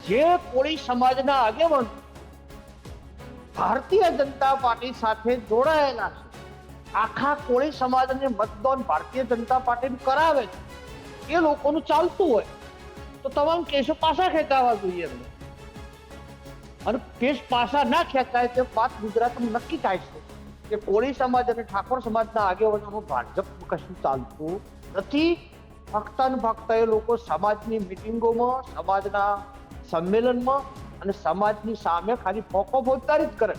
જે કોળી સમાજના આગેવાન ભારતીય જનતા પાર્ટી સાથે જોડાયેલા છે, આખા કોળી સમાજને મતદાન ભારતીય જનતા પાર્ટી કરાવે છે, એ લોકોનું ચાલતું હોય તો તમામ કેસો પાછા ખેંચાવા જોઈએ એમને. અને કેસ પાછા ના ખેંચાય તે વાત ગુજરાતમાં નક્કી થાય છે કે કોળી સમાજ અને ઠાકોર સમાજના આગેવાનોનું ભાજપ કશું ચાલતું નથી. ફક્ત ને ફક્ત એ લોકો સમાજની મિટિંગોમાં, સમાજના સંમેલનમાં અને સમાજની સામે ખાલી ફોકો ફોજદારી જ કરે.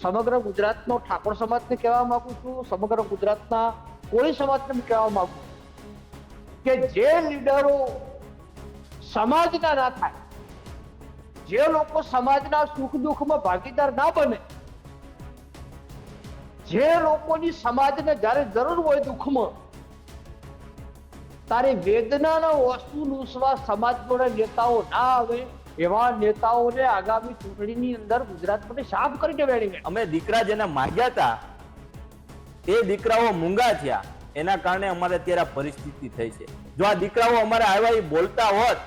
સમગ્ર ગુજરાતનો ઠાકોર સમાજને કહેવા માંગુ છું, સમગ્ર ગુજરાતના કોળી સમાજને કહેવા માંગુ છું કે જે લીડરો સમાજના ના થાય, જે લોકો સમાજના સુખ દુઃખમાં ભાગીદાર ના બને, જે લોકોની સમાજને જ્યારે જરૂર હોય દુઃખમાં, તારે વેદનાનો વસ્તુ લૂસવા સમાજ જોડે નેતાઓ ના આવે, એવા નેતાઓને આગામી ચૂંટણીની અંદર ગુજરાતમાંથી સાફ કરી દેવાની. અમે દીકરા જેને માગ્યા હતા તે દીકરાઓ મૂંગા થયા, એના કારણે અમારે અત્યારે આ પરિસ્થિતિ થઈ છે. જો આ દીકરાઓ અમારે આવ્યા બોલતા હોત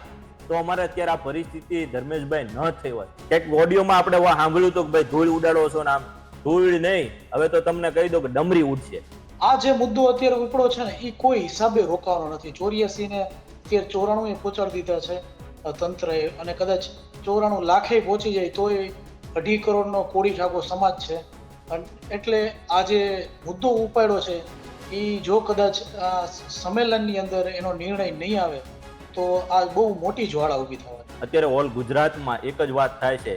તો અમારે અત્યારે આ પરિસ્થિતિ ધર્મેશભાઈ ન થઈ હોત. એક ઓડિયોમાં આપણે સાંભળ્યું હતું કે ભાઈ ધૂળ ઉડાડો છો ને આમ. ધૂળ નહીં, હવે તો તમને કહી દો કે ડમરી ઉડશે. આ જે મુદ્દો અત્યારે ઉપડો છે ને એ કોઈ હિસાબે રોકાવાનો નથી. 84 ને અત્યારે 94 પહોંચાડી દીધા છે તંત્રએ, અને કદાચ 94 લાખે પહોંચી જાય તો એ 2.5 કરોડનો કોળી ઠાકોર સમાજ છે. એટલે આ જે મુદ્દો ઉપાડ્યો છે એ જો કદાચ આ સંમેલનની અંદર એનો નિર્ણય નહીં આવે તો આ બહુ મોટી જ્વાળા ઊભી થવાની. અત્યારે ઓલ ગુજરાતમાં એક જ વાત થાય છે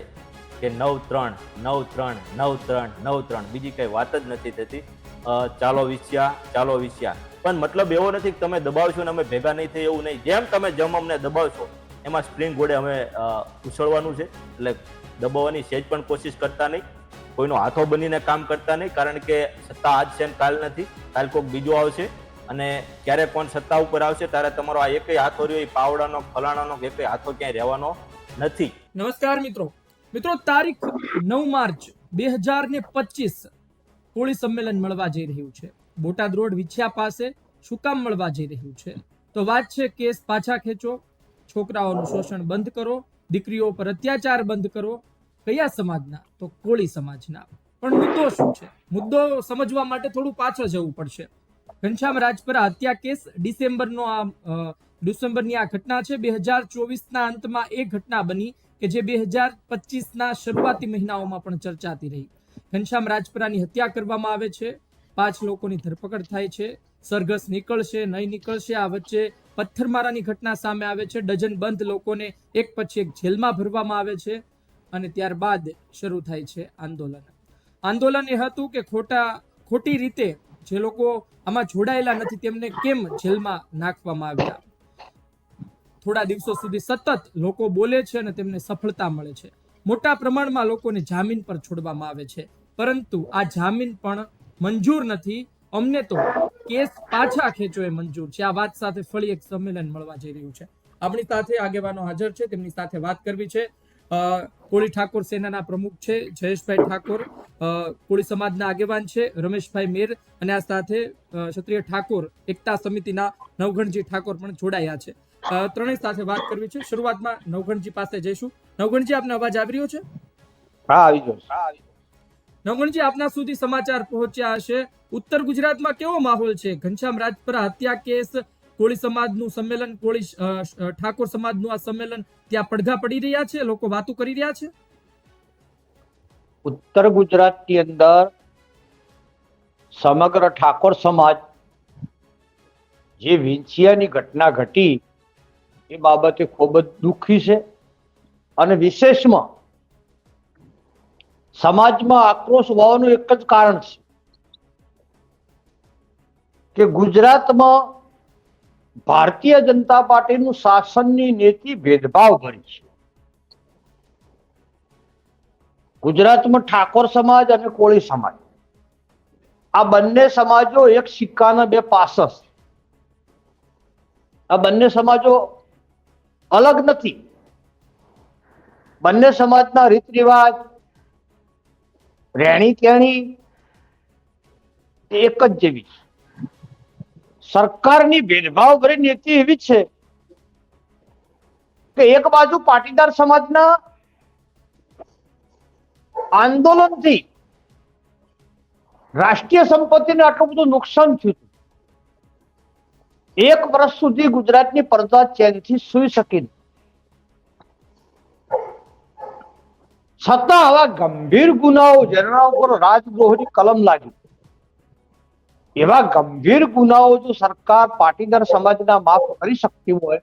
કે 9-3, 9-3, 9-3, 9-3, બીજી કઈ વાત જ નથી થતી. ચાલો વિસ્યા. પણ મતલબ એવો નથી કે તમે દબાવશો ને અમે ભેગા નહીં થઈ, એવું નહીં. જેમ તમે અમને દબાવશો એમાં સ્પ્રિંગ ગોળે અમે ઉછળવાનું છે. એટલે દબાવવાની સહેજ પણ કોશિશ કરતા નહીં, કોઈનો હાથો બનીને કામ કરતા નહીં. કારણ કે સત્તા આજ છે ને કાલ નથી, કાલ કોઈક બીજો આવશે અને ક્યારે કોણ સત્તા ઉપર આવશે ત્યારે તમારો આ એકય હાથો રહ્યો એ પાવડાનો ફલાણાનો એકય હાથો ક્યાંય રહેવાનો નથી. નમસ્કાર મિત્રો, તારીખ 9 માર્ચ 2025 કોળી સંમેલન મળવા જઈ રહ્યું છે. બોટાદ રોડ વિછિયા પાસે શું કામ મળવા જઈ રહ્યું છે? તો વાત છે કેસ પાછા ખેંચો, છોકરાઓનું શોષણ બંધ કરો, દીકરીઓ પર અત્યાચાર બંધ કરો. કયા સમાજના? તો કોળી સમાજના. પણ મુદ્દો શું છે? મુદ્દો સમજવા માટે થોડું પાછળ જવું પડશે. ઘનશ્યામ રાજપરા હત્યા કેસ ડિસેમ્બરની આ ઘટના છે. 2024ના અંતમાં એ ઘટના બની કે જે 2025ના શરૂઆતી મહિનાઓમાં પણ ચર્ચાતી રહી. ઘનશ્યામ રાજપરાની હત્યા કરવામાં આવે છે, 5 લોકોની ધરપકડ થાય છે. સરઘસ નીકળશે નહીં નીકળશે, આ વચ્ચે પથ્થરમારાની ઘટના સામે આવે છે. ડઝન બંધ લોકોને એક પછી એક જેલમાં ભરવામાં આવે છે અને ત્યારબાદ શરૂ થાય છે આંદોલન એ હતું કે ખોટી રીતે જે લોકો આમાં જોડાયેલા નથી તેમને કેમ જેલમાં નાખવામાં આવ્યા. થોડા દિવસો સુધી સતત લોકો બોલે છે અને તેમને સફળતા મળે છે. મોટા પ્રમાણમાં લોકોને જામીન પર છોડવામાં આવે છે, પરંતુ આ જામીન પણ મંજૂર નથી. અમને તો કેસ પાછા ખેંચો એ મંજૂર છે. આ વાત સાથે ફરી એક સંમેલન મળવા જઈ રહ્યું છે. આપણી સાથે આગેવાનો હાજર છે, તેમની સાથે વાત કરવી છે. કોળી ઠાકોર સેનાના પ્રમુખ છે જયેશભાઈ ઠાકોર, કોળી સમાજના આગેવાન છે રમેશભાઈ મેર, અને આ સાથે ક્ષત્રિય ઠાકોર એકતા સમિતિના નવઘણજી ઠાકોર પણ જોડાયા છે. ત્રણેય સાથે વાત કરવી છે. શરૂઆતમાં નવઘણજી પાસે જઈશું. નવઘણજી, આપનો અવાજ આવી રહ્યો છે? હા, આવી ગયો. નવઘણજી, આપના સુધી સમાચાર પહોંચ્યા હશે. ઉત્તર ગુજરાતમાં કેવો માહોલ છે? ઘનશ્યામ રાજપરા હત્યા કેસ, કોળી સમાજનું સંમેલન, કોળી ઠાકોર સમાજનું આ સંમેલન, ત્યાં પડઘા પડી રહ્યા છે, લોકો વાતો કરી રહ્યા છે. ઉત્તર ગુજરાતની અંદર સમગ્ર ઠાકોર સમાજ જે વિંછિયાની ઘટના ઘટી એ બાબતે ખૂબ જ દુઃખી છે. અને વિશેષમાં સમાજમાં આક્રોશ હોવાનું એક જ કારણ છે કે ગુજરાતમાં ભારતીય જનતા પાર્ટીનું શાસનની નીતિ ભેદભાવ ભરી છે. ગુજરાતમાં ઠાકોર સમાજ અને કોળી સમાજ આ બંને સમાજો એક સિક્કાના બે પાસા છે. આ બંને સમાજો અલગ નથી. બંને સમાજના રીત રિવાજ, રહેણી કહેણી એક જ જેવી છે. સરકારની ભેદભાવ ભરી નીતિ એવી છે કે એક બાજુ પાટીદાર સમાજના આંદોલનથી રાષ્ટ્રીય સંપત્તિને આટલું બધું નુકસાન થયું હતું. એક વર્ષ સુધી ગુજરાતની પ્રજા ચેનથી સૂઈ શકી નહીં. છતાં આવા ગંભીર ગુનાઓ જેના ઉપર રાજદ્રોહની કલમ લાગી, એવા ગંભીર ગુનાઓ જો સરકાર પાટીદાર સમાજના માફ કરી શકતી હોય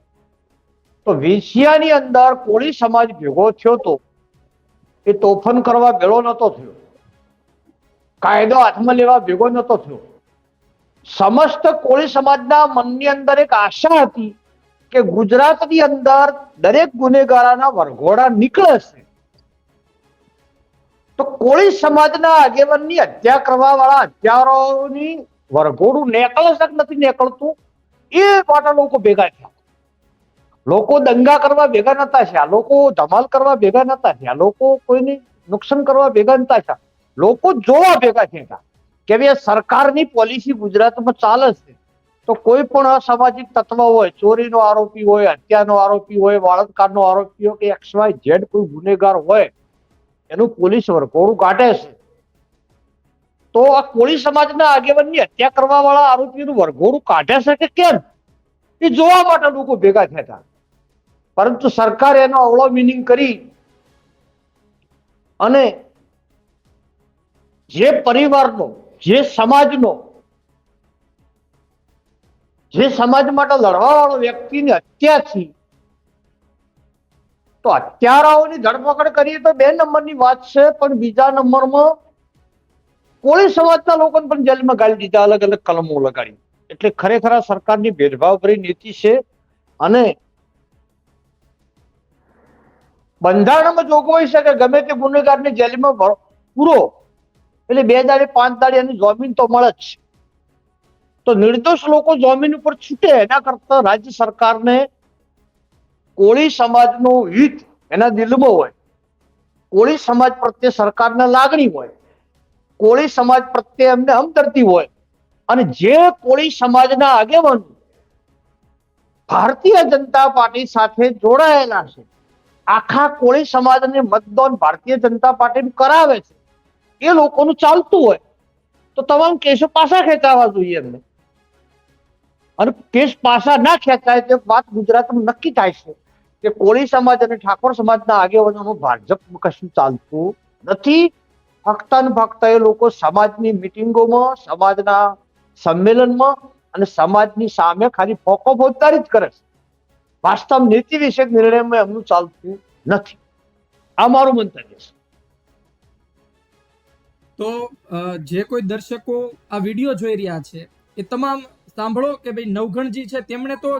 તો વેશિયાની અંદર કોળી સમાજ ભેગો થયો તો એ તોફાન કરવા ભેળો નતો થયો, કાયદો હાથમાં લેવા ભેગો નતો થયો. સમસ્ત કોળી સમાજના મનની અંદર એક આશા હતી કે ગુજરાતની અંદર દરેક ગુનેગારોના વરઘોડા નીકળે છે તો કોળી સમાજના આગેવાનની હત્યા કરવા વાળા હત્યારાઓની વરઘોડું નીકળે છે કે નથી નીકળતું એ માટે લોકો ભેગા થયા. લોકો દંગા કરવા ભેગા નતા થયા, લોકો ધમાલ કરવા ભેગા નતા થયા, લોકો કોઈને નુકસાન કરવા ભેગા નતા થયા, લોકો જોવા ભેગા થયા કે ભાઈ સરકારની પોલિસી ગુજરાતમાં ચાલે છે તો કોઈ પણ અસામાજિક તત્વ હોય, ચોરીનો આરોપી હોય, હત્યાનો આરોપી હોય, બળાત્કારનો આરોપી હોય કે XYZ કોઈ ગુનેગાર હોય એનું પોલીસ વરઘોડું કાઢે છે તો આ કોળી સમાજના આગેવાનની હત્યા કરવા વાળા આરોપીનું વરઘોડું કાઢે છે કે કેમ એ જોવા માટે લોકો ભેગા થયા હતા. પરંતુ સરકારે એનો અવળો મિનિંગ કરી અને જે પરિવારનો, જે સમાજનો, જે સમાજ માટે લડવા વાળો વ્યક્તિની હત્યા થઈ તો હત્યારાઓની ધરપકડ કરીએ તો 2 નંબરની વાત છે, પણ બીજા નંબરમાં કોળી સમાજના લોકોને પણ જેલમાં ગાળી દીધા, અલગ અલગ કલમો લગાડી. એટલે ખરેખર આ સરકારની ભેદભાવભરી નીતિ છે અને બંધારણમાં જોગવાઈ છે કે ગમે તે ગુનેગારને જેલમાં પૂરો એટલે 2 દાડે 5 દાડે એની જામીન તો મળે જ. તો નિર્દોષ લોકો જામીન ઉપર છૂટે એના કરતા રાજ્ય સરકારને કોળી સમાજનું હિત એના દિલમાં હોય, કોળી સમાજ પ્રત્યે સરકારને લાગણી હોય, કોળી સમાજ પ્રત્યે એમને હમદર્દી હોય અને જે કોળી સમાજના આગેવાનો ભારતીય જનતા પાર્ટી સાથે જોડાયેલા છે, આખા કોળી સમાજને મતદાન ભારતીય જનતા પાર્ટી કરાવે છે, એ લોકોનું ચાલતું હોય તો તમામ કેસો પાછા ખેંચાવા જોઈએ એમને. અને કેસ પાછા ના ખેંચાય તે વાત ગુજરાતમાં નક્કી થાય છે કે કોળી સમાજ અને ઠાકોર સમાજના આગેવાનોનું ભાજપમાં કશું ચાલતું નથી. ફક્ત ને ફક્ત એ લોકો સમાજની મિટિંગોમાં, સમાજના સંમેલનમાં અને સમાજની સામે ખાલી ફોકો ફોજદારી જ કરે છે. વાસ્તવ નીતિ વિશે નિર્ણયમાં એમનું ચાલતું નથી. આ મારું મંતવ્ય છે. તો જે કોઈ દર્શકો આ વિડીયો જોઈ રહ્યા છે એ તમામ સાંભળો કે ભાઈ નવઘણજી છે તેમણે તો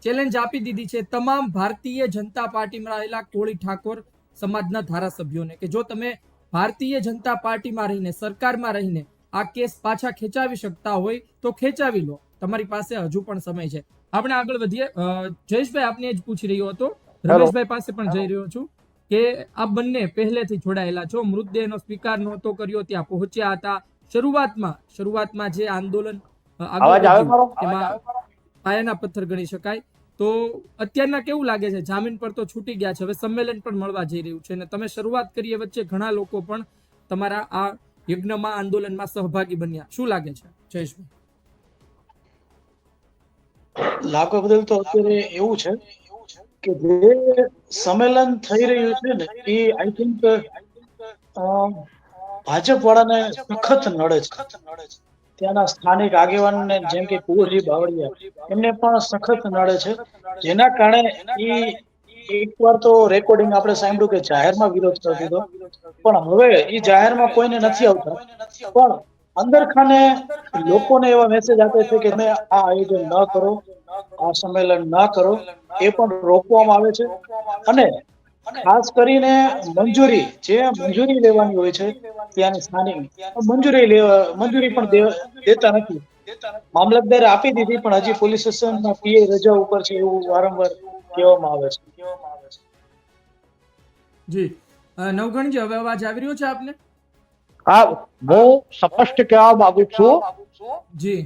ચેલેન્જ આપી દીધી છે તમામ ભારતીય જનતા પાર્ટીમાં રહેલા કોળી ઠાકોર સમાજના ધારાસભ્યોને કે જો તમે ભારતીય જનતા પાર્ટીમાં રહીને, સરકારમાં રહીને આ કેસ પાછા ખેંચાવી શકતા હોય તો ખેંચાવી લો, તમારી પાસે હજુ પણ સમય છે. આપણે આગળ વધીએ. જયેશભાઈ આપને જ પૂછી રહ્યો હતો, રમેશભાઈ પાસે પણ જઈ રહ્યો છું કે આ બંને પહેલેથી જોડાયેલા છો, મૃતદેહનો સ્વીકાર નહોતો કર્યો, ત્યાં પહોંચ્યા હતા. શરૂઆતમાં જે આંદોલન એમાં પાયાના પથ્થર ગણી શકાય. તો અત્યારના કેવું લાગે છે? જામીન પર તો છૂટી ગયા છે, હવે સંમેલન પણ મળવા જઈ રહ્યું છે અને તમે શરૂઆત કરી એ વચ્ચે ઘણા લોકો પણ તમારા આ યજ્ઞમાં, આંદોલનમાં સહભાગી બન્યા. શું લાગે છે જયેશભાઈ? લાગવા બદલ તો અત્યારે એવું છે કે જે સંમેલન થઈ રહ્યું છે ને એ આઈ થિંક ભાજપ વાળાને સખત નડે છે. ત્યાંના સ્થાનિક આગેવાનને જેમ કે કુંવરજી બાવળિયા એમને પણ સખત નડે છે, જેના કારણે એકવાર તો રેકોર્ડિંગ આપણે સાંભળ્યું કે જાહેરમાં વિરોધ કરી દીધો, પણ હવે એ જાહેરમાં કોઈને નથી આવતા, પણ અંદર ખાને લોકોને એવા મેસેજ આપે છે કે તમે આ આયોજન ન કરો, આ સંમેલન ન કરો, એ પણ રોકવામાં આવે છે. અને ખાસ કરીને મંજૂરી લેવાની હોય છે ત્યાંની સ્થાનિક મંજૂરી પણ દેતા નથી. મામલતદારે આપી દીધી પણ હજી પોલીસ સ્ટેશનમાં પીઆઈ રજા ઉપર છે એવું વારંવાર કહેવામાં આવે છે. જી નવઘણજી, હવે અવાજ આવી રહ્યો છે આપને? હા, હું સ્પષ્ટ કહેવા માંગુ છું જી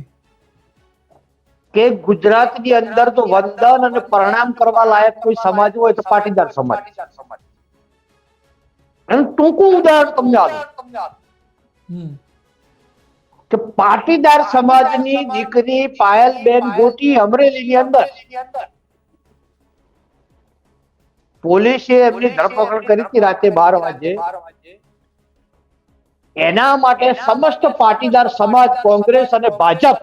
કે ગુજરાતની અંદર તો વંદન અને પ્રણામ કરવા લાયક કોઈ સમાજ હોય તો પાટીદાર સમાજ. એનું ટૂંકું ઉદાહરણ તમને આપું હમ કે પાટીદાર સમાજની દીકરી પાયલબેન ગોટી અમરેલીની અંદર પોલીસે એમની ધરપકડ કરી હતી રાતે 12 વાગે. એના માટે સમસ્ત પાટીદાર સમાજ, કોંગ્રેસ અને ભાજપ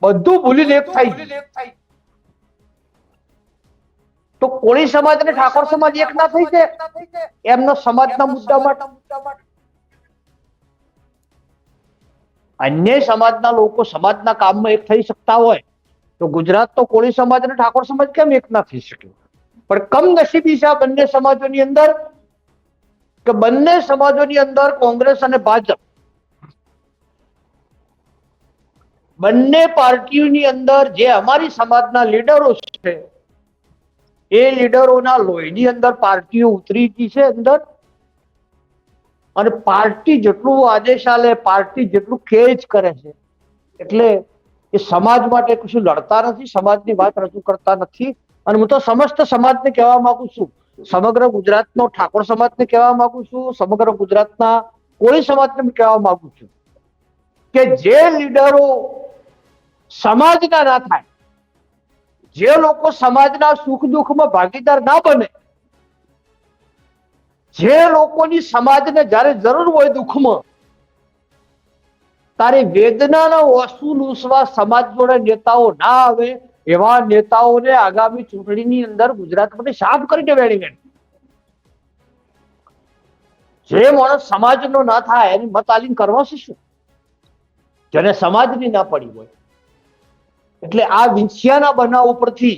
બધું ભૂલીને એક થઈ ગયું. તો કોળી સમાજ અને ઠાકોર સમાજ એક ના થઈ છે એમનો સમાજના મુદ્દા માટે. અન્ય સમાજના લોકો સમાજના કામમાં એક થઈ શકતા હોય તો ગુજરાત તો કોળી સમાજ અને ઠાકોર સમાજ કેમ એક ના થઈ શકે? પણ કમનસીબી છે આ બંને સમાજોની અંદર કે બંને સમાજોની અંદર કોંગ્રેસ અને ભાજપ બંને પાર્ટીઓની અંદર જે અમારી સમાજના લીડરો છે એ લીડરોના લોહીની અંદર પાર્ટીઓ ઉતરી ગઈ છે અંદર. અને પાર્ટી જેટલું આદેશ આલે, પાર્ટી જેટલું ખેંચ કરે છે એટલે એ સમાજ માટે કશું લડતા નથી, સમાજની વાત રજૂ કરતા નથી. અને હું તો સમસ્ત સમાજને કહેવા માંગુ છું, સમગ્ર ગુજરાતનો ઠાકોર સમાજને કહેવા માંગુ છું, સમગ્ર ગુજરાતના કોળી સમાજને કહેવા માંગુ છું કે જે લીડરો સમાજના ના થાય, જે લોકો સમાજના સુખ દુઃખમાં ભાગીદાર ના બને, જે લોકોની સમાજને જ્યારે જરૂર હોય દુઃખમાં તારે વેદનાનો વસૂલ ઉસવા સમાજ જોડે નેતાઓ ના આવે એવા નેતાઓને આગામી ચૂંટણીની અંદર ગુજરાતમાંથી સાફ કરી દેવાની વેણી. જે માણસ સમાજનો ના થાય એની મત આલીન કરવા છે શું? જેને સમાજની ના પડી હોય. એટલે આ વિંછિયાના બનાવ ઉપરથી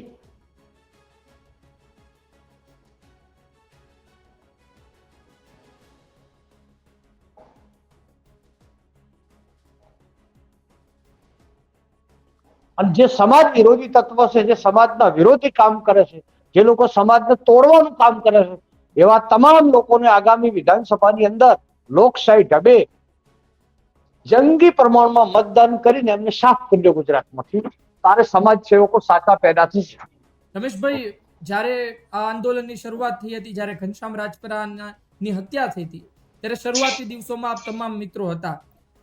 અને જે સમાજ વિરોધી તત્વ છે, જે સમાજના વિરોધી કામ કરે છે, જે લોકો સમાજને તોડવાનું કામ કરે છે, એવા તમામ લોકોને આગામી વિધાનસભાની અંદર લોકશાહી ઢબે જંગી પ્રમાણમાં મતદાન કરીને એમને સાફ કરી દો ગુજરાતમાંથી. તારે સમાજ સેવકો સાચા પેદા થશે. રમેશભાઈ, જ્યારે આ આંદોલનની શરૂઆત થઈ હતી, જ્યારે ઘનશ્યામ રાજપરાની હત્યા થઈ હતી, ત્યારે શરૂઆતી દિવસોમાં આપ તમામ મિત્રો હતા.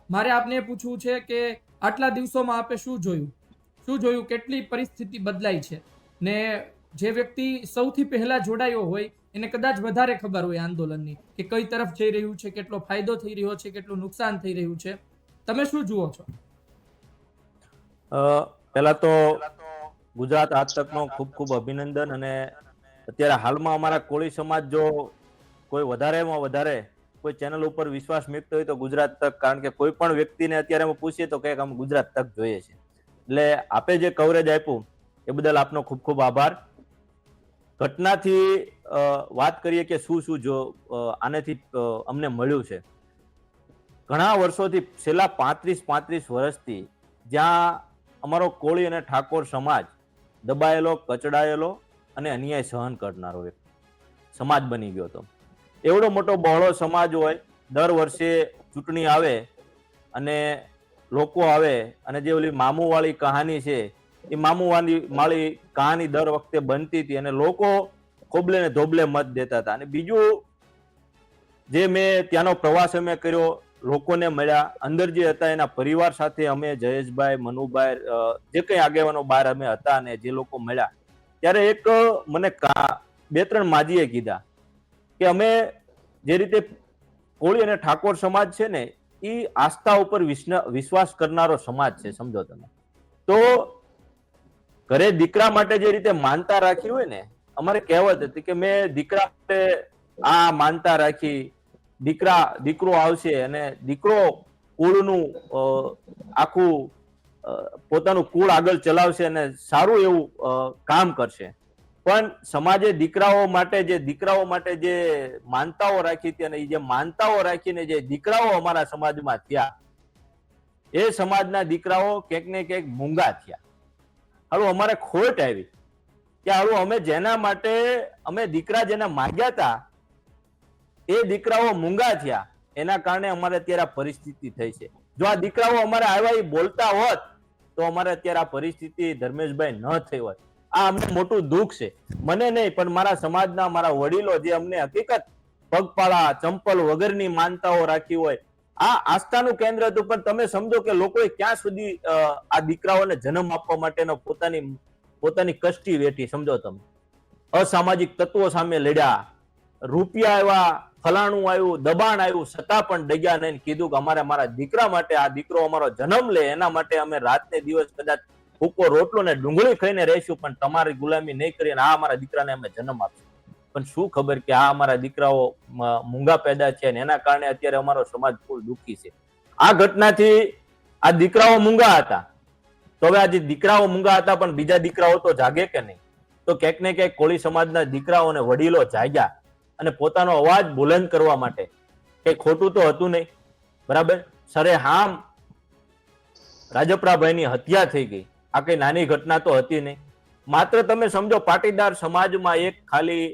મારે આપને પૂછવું છે કે આટલા દિવસોમાં આપે શું જોયું, કેટલી પરિસ્થિતિ બદલાઈ છે? ને જે વ્યક્તિ સૌથી પહેલા જોડાયો હોય એને કદાચ વધારે ખબર હોય આંદોલનની કે કઈ તરફ જઈ રહ્યું છે, કેટલો ફાયદો થઈ રહ્યો છે, કેટલું નુકસાન થઈ રહ્યું છે. તમે શું જુઓ છો? પહેલા તો ગુજરાત આજ તકનો ખૂબ ખૂબ અભિનંદન. અને અત્યારે હાલમાં અમારા કોળી સમાજ જો કોઈ વધારેમાં વધારે કોઈ ચેનલ ઉપર વિશ્વાસ મૂકતો હોય તો ગુજરાત તક, કારણ કે કોઈ પણ વ્યક્તિને અત્યારે અમે પૂછીએ તો કંઈક અમે ગુજરાત તક જોઈએ છે. એટલે આપે જે કવરેજ આપ્યું એ બદલ આપનો ખૂબ ખૂબ આભાર. ઘટનાથી વાત કરીએ કે શું શું જો આનેથી અમને મળ્યું છે. ઘણા વર્ષોથી, છેલ્લા 35 વર્ષથી જ્યાં અમારો કોળી અને ઠાકોર સમાજ દબાયેલો, કચડાયેલો અને અન્યાય સહન કરનારો એક સમાજ બની ગયો હતો. એવડો મોટો બહોળો સમાજ હોય, દર વર્ષે ચૂંટણી આવે અને લોકો આવે અને જે ઓલી મામુવાળી કહાની છે એ મામુવાળી કહાની દર વખતે બનતી હતી અને લોકો ખોબલે ને ધોબલે મત દેતા હતા. અને બીજું, જે મેં ત્યાંનો પ્રવાસ અમે કર્યો, લોકોને મળ્યા, અંદર જે હતા એના પરિવાર સાથે અમે જયેશભાઈ, મનુભાઈ, જે કઈ આગેવાનો બહાર અમે હતા અને જે લોકો મળ્યા, ત્યારે એક મને 2-3 માજીએ કીધા કે અમે જે રીતે કોળી અને ઠાકોર સમાજ છે ને એ આસ્થા ઉપર વિશ્વાસ કરનારો સમાજ છે, સમજો તમે. તો ઘરે દીકરા માટે જે રીતે માનતા રાખી હોય ને, અમારે કહેવત હતી કે મેં દીકરા માટે આ માનતા રાખી, દીકરો આવશે અને દીકરો કુળનું આખું પોતાનું કુળ આગળ ચલાવશે અને સારું એવું કામ કરશે. પણ સમાજે દીકરાઓ માટે જે માનતાઓ રાખી હતી અને એ જે માનતાઓ રાખીને જે દીકરાઓ અમારા સમાજમાં થયા, એ સમાજના દીકરાઓ ક્યાંક ને ક્યાંક મૂંગા થયા. હાલું અમારે ખોટ આવી કે હાલું અમે જેના માટે અમે દીકરા જેને માગ્યા હતા એ દીકરાઓ મૂંગા થયા. એના કારણે અમારે અત્યારે પરિસ્થિતિ થઈ છે. જો આ દીકરાઓ અમારે આવ્યા એ બોલતા હોત તો અમારે અત્યારે આ પરિસ્થિતિ ધર્મેશભાઈ ન થઈ હોય. આ અમને મોટું દુઃખ છે, મને નહીં પણ મારા સમાજના મારા વડીલો જે અમને હકીકત પગપાળા ચંપલ વગરની માનતાઓ રાખી હોય, આ આસ્થાનું કેન્દ્ર હતું. પણ તમે સમજો કે લોકોએ ક્યાં સુધી આ દીકરાઓને જન્મ આપવા માટેનો પોતાની કષ્ટી વેઠી. સમજો તમે, અસામાજિક તત્વો સામે લડ્યા, રૂપિયા આવ્યા, ફલાણું આવ્યું, દબાણ આવ્યું, છતાં પણ ડગ્યા નહીં. કીધું કે અમારે મારા દીકરા માટે, આ દીકરો અમારો જન્મ લે એના માટે અમે રાતને દિવસ કદાચ ભૂકો રોટલો ને ડુંગળી ખાઈને રહીશું, પણ તમારી ગુલામી નહીં કરી અને આ અમારા દીકરાને અમે જન્મ આપશું. પણ શું ખબર કે આ અમારા દીકરાઓ મૂંગા પેદા છે, એના કારણે અત્યારે અમારો સમાજ ફૂલ દુઃખી છે. આ ઘટનાથી આ દીકરાઓ મૂંગા હતા, તો હવે આજે દીકરાઓ મૂંગા હતા પણ બીજા દીકરાઓ તો જાગે કે નહીં? તો ક્યાંક ને ક્યાંક કોળી સમાજના દીકરાઓ અને વડીલો જાગ્યા અને પોતાનો અવાજ બુલંદ કરવા માટે. કઈ ખોટું તો હતું નહીં, બરાબર? સરેઆમ રાજપરાભાઈની હત્યા થઈ ગઈ. આ કઈ નાની ઘટના તો હતી નહીં. માત્ર તમે સમજો, પાટીદાર સમાજમાં એક ખાલી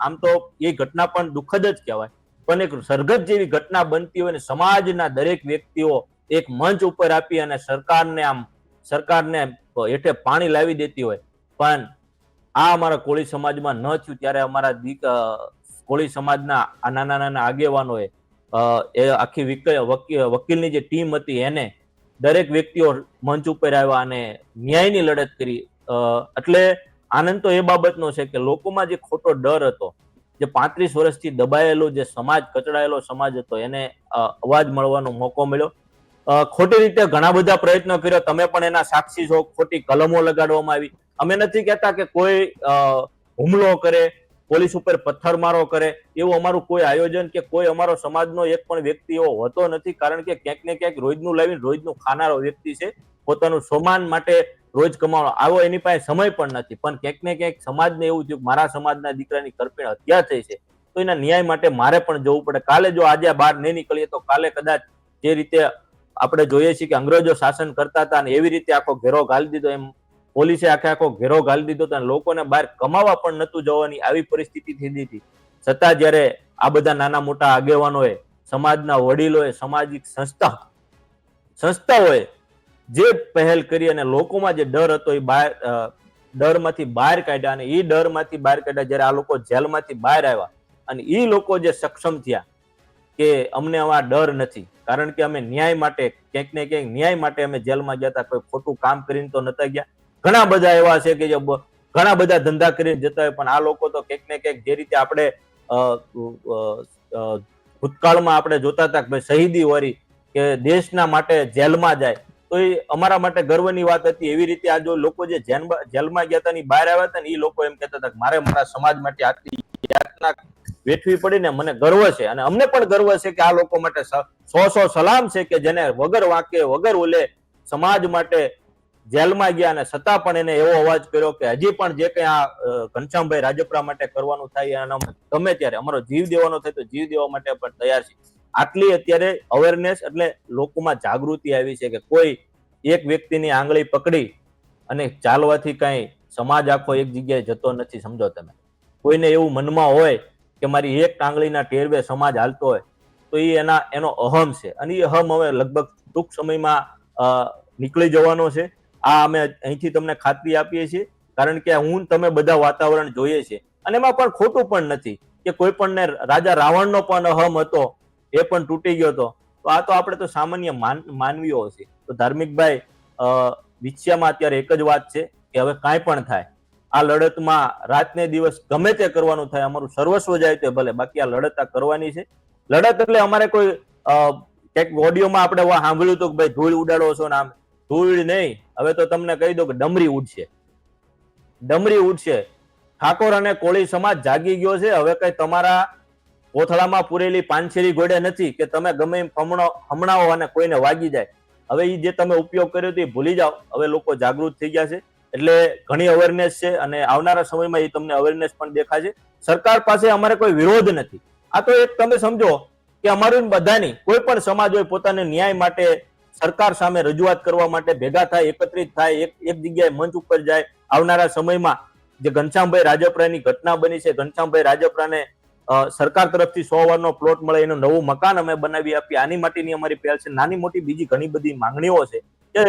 આમ તો એ ઘટના પણ દુઃખદ જ કહેવાય, પણ એક સરગત જેવી ઘટના બનતી હોય ને સમાજના દરેક વ્યક્તિઓ એક મંચ ઉપર આપી અને સરકારને હેઠે પાણી લાવી દેતી હોય, પણ આ અમારા કોળી સમાજમાં ન થયું. ત્યારે અમારા કોળી સમાજના આ નાના નાના આગેવાનોએ એ આખી વકીલની જે ટીમ હતી એને દરેક વ્યક્તિઓ મંચ ઉપર આવ્યા અને ન્યાયની લડત કરી. એટલે આનંદ તો એ બાબતનો છે કે લોકોમાં જે ખોટો ડર હતો, જે 35 વર્ષથી દબાયેલો જે સમાજ, કચડાયેલો સમાજ હતો, એને અવાજ મળવાનો મોકો મળ્યો. ખોટી રીતે ઘણા બધા પ્રયત્નો કર્યો, તમે પણ એના સાક્ષી છો. ખોટી કલમો લગાડવામાં આવી. અમે નથી કહેતા કે કોઈ હુમલો કરે, પોલીસ ઉપર પથ્થરમારો કરે, એવું અમારું કોઈ આયોજન કે કોઈ અમારો સમાજનો એક પણ વ્યક્તિ એવો હોતો નથી. કારણ કે ક્યાંક ને ક્યાંક રોજનું લાવીને રોજનું ખાનારો વ્યક્તિ છે, પોતાનું સન્માન માટે રોજ કમાવાનો આવો એની પાસે સમય પણ નથી. પણ ક્યાંક ને ક્યાંક સમાજને એવું થયું કે મારા સમાજના દીકરાની કરપીણ હત્યા થઈ છે, તો એના ન્યાય માટે મારે પણ જવું પડે. કાલે જો આજે બહાર નહીં નીકળીએ તો કાલે કદાચ જે રીતે આપણે જોઈએ છીએ કે અંગ્રેજો શાસન કરતા હતા અને એવી રીતે આખો ઘેરો ઘાલી દીધો, એમ પોલીસે આખો ઘેરો ઘાલી દીધો અને લોકોને બહાર કમાવા પણ નતું જવાની આવી પરિસ્થિતિ થઈ હતી. છતાં જયારે આ બધા નાના મોટા આગેવાનોએ, સમાજના વડીલોએ, સામાજિક સંસ્થાઓએ જે પહેલ કરી અને લોકોમાં જે ડર હતો એ ડરમાંથી બહાર કાઢ્યા, અને એ ડરમાંથી બહાર કાઢ્યા જયારે આ લોકો જેલમાંથી બહાર આવ્યા અને એ લોકો જે સક્ષમ થયા કે અમને આવા ડર નથી, કારણ કે અમે ન્યાય માટે, ક્યાંક ને ક્યાંક ન્યાય માટે અમે જેલમાં ગયા હતા. કોઈ ખોટું કામ કરીને તો નતા ગયા. ઘણા બધા એવા છે કે જે ઘણા બધા ધંધા કરીને જતા હોય, પણ આ લોકો તો ક્યાંક ને ક્યાંક જે રીતે આપણે ભૂતકાળમાં આપણે જોતા હતા કે ભાઈ શહીદી વાળી કે દેશના માટે જેલમાં જાય, તો એ અમારા માટે ગર્વની વાત હતી. એવી રીતે આ જો લોકો જે જેલમાં ગયા હતા ને બહાર આવ્યા હતા ને, એ લોકો એમ કહેતા હતા કે મારે મારા સમાજ માટે આટલી યાતના વેઠવી પડી ને મને ગર્વ છે. અને અમને પણ ગર્વ છે કે આ લોકો માટે 100 સલામ છે કે જેને વગર વાંકે વગર ઓલે સમાજ માટે જેલમાં ગયા અને છતાં પણ એને એવો અવાજ કર્યો કે હજી પણ જે કઈ આ ઘનશ્યામભાઈ રાજપરા માટે કરવાનું થાય અને ગમે ત્યારે અમારો જીવ દેવાનો થાય તો જીવ દેવા માટે પણ તૈયાર છે. આટલી અત્યારે અવેરનેસ, એટલે લોકોમાં જાગૃતિ આવી છે કે કોઈ એક વ્યક્તિની આંગળી પકડી અને ચાલવાથી કઈ સમાજ આખો એક જગ્યાએ જતો નથી. સમજો તમે, કોઈને એવું મનમાં હોય કે મારી એક આંગળીના ટેરવે સમાજ હાલતો હોય તો એ એનો અહમ છે, અને એ અહમ હવે લગભગ ટૂંક સમયમાં નીકળી જવાનો છે. આ અમે અહીંથી તમને ખાતરી આપીએ છીએ, કારણ કે તમે બધા વાતાવરણ જોઈએ છે અને એમાં પણ ખોટું પણ નથી કે કોઈ પણ રાજા રાવણનો પણ અહમ હતો, એ પણ તૂટી ગયો હતો. તો આ તો આપણે તો સામાન્ય માનવીઓ છે. તો ધાર્મિકભાઈ, વિછિયામાં અત્યારે એક જ વાત છે કે હવે કાંઈ પણ થાય, આ લડતમાં રાત ને દિવસ ગમે તે કરવાનું થાય, અમારું સર્વસ્વ જાય તે ભલે, બાકી આ લડત આ કરવાની છે. લડત એટલે અમારે કોઈ કંઈક ઓડિયોમાં આપણે સાંભળ્યું હતું કે ભાઈ ધૂળ ઉડાડો છો ને, આમ ધૂળ નહીં, હવે તો તમને કહી દો કે ડમરી ઉડશે, ડમરી ઉડશે. ઠાકોર અને કોળી સમાજ જાગી ગયો છે. હવે કઈ તમારા કોથળામાં પૂરેલી પાનછેરી ઘોડે નથી કે તમે ગમે એમ હમણાઓ અને કોઈને વાગી જાય. હવે એ જે તમે ઉપયોગ કર્યો હતો એ ભૂલી જાઓ. હવે લોકો જાગૃત થઈ ગયા છે, એટલે ઘણી અવેરનેસ છે અને આવનારા સમયમાં એ તમને અવેરનેસ પણ દેખાશે. સરકાર પાસે અમારે કોઈ વિરોધ નથી. આ તો એક તમે સમજો કે અમારું બધાની, કોઈ પણ સમાજ હોય પોતાને ન્યાય માટે સરકાર સામે રજૂઆત કરવા માટે ભેગા થાય, એકત્રિત થાય, એક જગ્યાએ મંચ ઉપર જાય. આવનારા સમયમાં જે ઘનશ્યામભાઈ રાજપરાની ઘટના બની છે, ઘનશ્યામભાઈ રાજપરાને સરકાર તરફથી 100 વારનો પ્લોટ મળે, એનું નવું મકાન અમે બનાવી આપીએ, આની માટેની અમારી પહેલ છે. નાની મોટી બીજી ઘણી બધી માંગણીઓ છે કે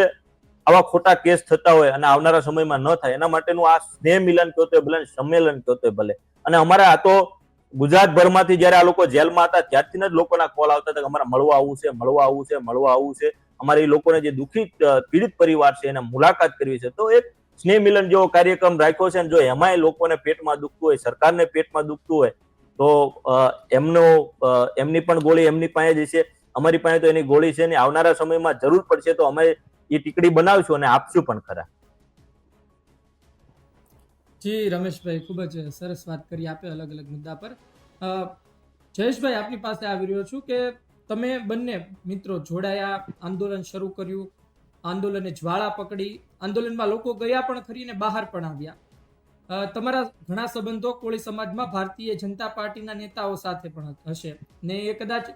આવા ખોટા કેસ થતા હોય અને આવનારા સમયમાં ન થાય એના માટેનું આ સ્નેહ મિલન કહો તો ભલે, સંમેલન કહો તો ભલે. અને અમારા આ તો ગુજરાતભરમાંથી જયારે આ લોકો જેલમાં હતા ત્યારથી જ લોકોના કોલ આવતા હતા કે અમારે મળવા આવવું છે, મળવા આવવું છે, મળવા આવવું છે. અમારે એ લોકોને જે દુઃખી પીડિત પરિવાર છે એને મુલાકાત કરવી છે. તો એક સ્નેહ મિલન જેવો કાર્યક્રમ રાખ્યો છે. અને જો એમાંય લોકોને પેટમાં દુખતું હોય, સરકારને પેટમાં દુખતું હોય, તો એમની પણ ગોળી એમની પાસે જ છે. અમારી પાસે તો એની ગોળી છે ને. આવનારા સમયમાં જરૂર પડશે તો અમે એ ટીકડી બનાવશું અને આપશું પણ ખરા. જી રમેશભાઈ, ખૂબ જ સરસ વાત કરી આપે અલગ અલગ મુદ્દા પર. જયેશભાઈ, આપની પાસે આવી રહ્યો છું કે તમે બંને મિત્રો જોડાયા, આંદોલન શરૂ કર્યું, આંદોલને જ્વાળા પકડી, આંદોલનમાં લોકો ગયા પણ ખરી ને બહાર પણ આવ્યા. તમારા ઘણા સંબંધો કોળી સમાજમાં ભારતીય જનતા પાર્ટીના નેતાઓ સાથે પણ હશે ને એ કદાચ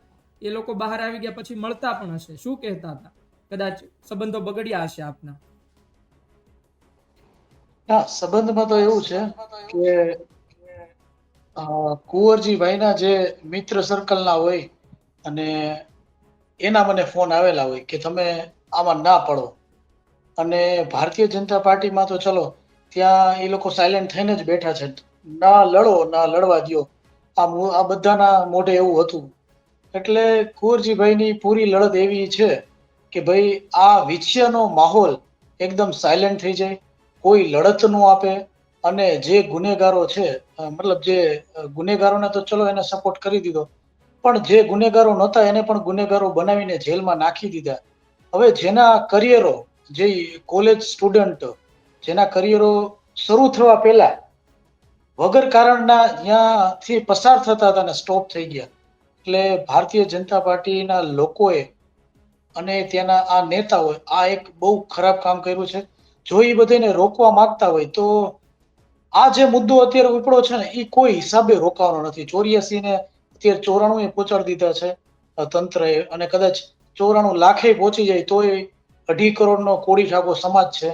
એ લોકો બહાર આવી ગયા પછી મળતા પણ હશે. શું કહેતા હતા? કદાચ સંબંધો બગડ્યા હશે આપના. હા, સંબંધમાં તો એવું છે કે કુંવરજીભાઈના જે મિત્ર સર્કલના હોય અને એના મને ફોન આવેલા હોય કે તમે આમાં ના પડો. અને ભારતીય જનતા પાર્ટીમાં તો ચલો ત્યાં એ લોકો સાયલેન્ટ થઈને જ બેઠા છે, ના લડો ના લડવા દ્યો, આ બધાના મોઢે એવું હતું. એટલે કુંવરજીભાઈની પૂરી લડત એવી છે કે ભાઈ આ વિષયનો માહોલ એકદમ સાયલેન્ટ થઈ જાય, કોઈ લડત નું આપે. અને જે ગુનેગારો છે, મતલબ જે ગુનેગારોને તો ચલો એને સપોર્ટ કરી દીધો, પણ જે ગુનેગારો નહોતા એને પણ ગુનેગારો બનાવીને જેલમાં નાખી દીધા. હવે જેના કરિયરો, જે કોલેજ સ્ટુડન્ટ જેના કરિયરો શરૂ થવા પહેલા વગર કારણના જ્યાંથી પસાર થતા હતા ને સ્ટોપ થઈ ગયા. એટલે ભારતીય જનતા પાર્ટીના લોકોએ અને ત્યાંના આ નેતાઓએ આ એક બહુ ખરાબ કામ કર્યું છે. જો એ બધાને રોકવા માંગતા હોય તો આ જે મુદ્દો અત્યારે ઉપડો છે ને એ કોઈ હિસાબે રોકવાનો નથી. 84 ને અત્યારે 94 એ પહોંચાડી દીધા છે તંત્રએ, અને કદાચ 94 લાખે પહોંચી જાય તોય 2.5 કરોડનો કોળી ઠાકોર સમાજ છે.